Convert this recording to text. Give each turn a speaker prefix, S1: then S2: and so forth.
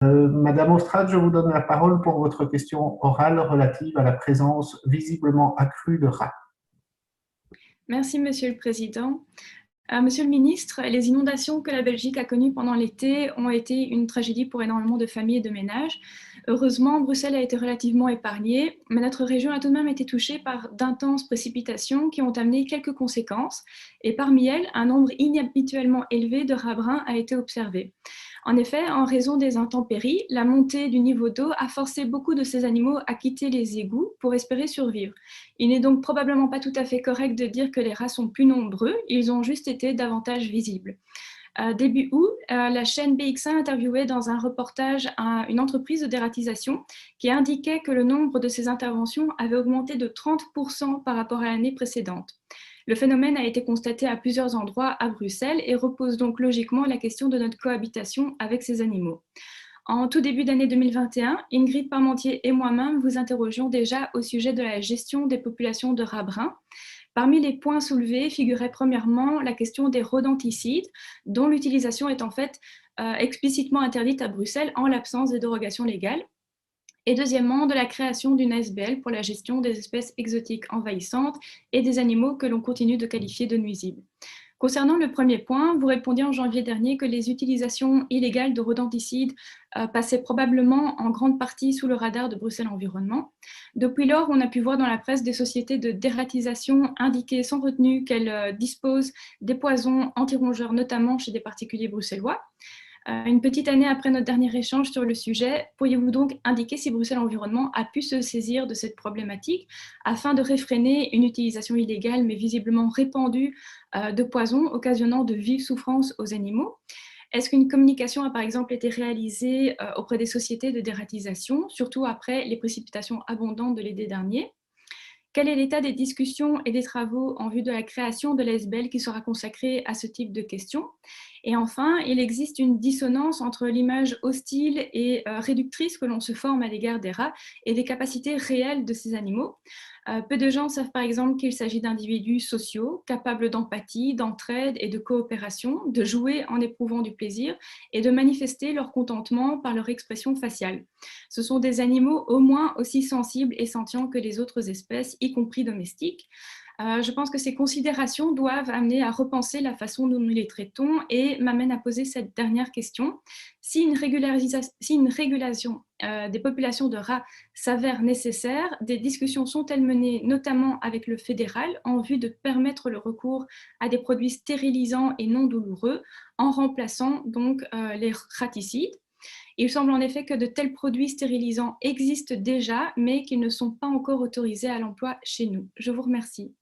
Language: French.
S1: Madame Ostrade, je vous donne la parole pour votre question orale relative à la présence visiblement accrue de rats.
S2: Merci, Monsieur le Président. Monsieur le Ministre, les inondations que la Belgique a connues pendant l'été ont été une tragédie pour énormément de familles et de ménages. Heureusement, Bruxelles a été relativement épargnée, mais notre région a tout de même été touchée par d'intenses précipitations qui ont amené quelques conséquences, et parmi elles, un nombre inhabituellement élevé de rats bruns a été observé. En effet, en raison des intempéries, la montée du niveau d'eau a forcé beaucoup de ces animaux à quitter les égouts pour espérer survivre. Il n'est donc probablement pas tout à fait correct de dire que les rats sont plus nombreux, ils ont juste été davantage visibles. Début août, la chaîne BX1 interviewait dans un reportage une entreprise de dératisation qui indiquait que le nombre de ces interventions avait augmenté de 30% par rapport à l'année précédente. Le phénomène a été constaté à plusieurs endroits à Bruxelles et repose donc logiquement la question de notre cohabitation avec ces animaux. En tout début d'année 2021, Ingrid Parmentier et moi-même vous interrogions déjà au sujet de la gestion des populations de rats bruns. Parmi les points soulevés figurait premièrement la question des rodenticides, dont l'utilisation est en fait explicitement interdite à Bruxelles en l'absence de dérogation légale. Et deuxièmement, de la création d'une ASBL pour la gestion des espèces exotiques envahissantes et des animaux que l'on continue de qualifier de nuisibles. Concernant le premier point, vous répondiez en janvier dernier que les utilisations illégales de rodenticides passaient probablement en grande partie sous le radar de Bruxelles Environnement. Depuis lors, on a pu voir dans la presse des sociétés de dératisation indiquer sans retenue qu'elles disposent des poisons anti-rongeurs, notamment chez des particuliers bruxellois. Une petite année après notre dernier échange sur le sujet, pourriez-vous donc indiquer si Bruxelles Environnement a pu se saisir de cette problématique afin de réfréner une utilisation illégale mais visiblement répandue de poisons occasionnant de vives souffrances aux animaux? Est-ce qu'une communication a par exemple été réalisée auprès des sociétés de dératisation, surtout après les précipitations abondantes de l'été dernier? Quel est l'état des discussions et des travaux en vue de la création de l'ASBL qui sera consacrée à ce type de questions? Et enfin, il existe une dissonance entre l'image hostile et réductrice que l'on se forme à l'égard des rats et des capacités réelles de ces animaux. Peu de gens savent par exemple qu'il s'agit d'individus sociaux, capables d'empathie, d'entraide et de coopération, de jouer en éprouvant du plaisir et de manifester leur contentement par leur expression faciale. Ce sont des animaux au moins aussi sensibles et sentients que les autres espèces, y compris domestiques. Je pense que ces considérations doivent amener à repenser la façon dont nous les traitons et m'amènent à poser cette dernière question. Si une régulation des populations de rats s'avère nécessaire, des discussions sont-elles menées notamment avec le fédéral en vue de permettre le recours à des produits stérilisants et non douloureux en remplaçant donc les raticides? Il semble en effet que de tels produits stérilisants existent déjà, mais qu'ils ne sont pas encore autorisés à l'emploi chez nous. Je vous remercie.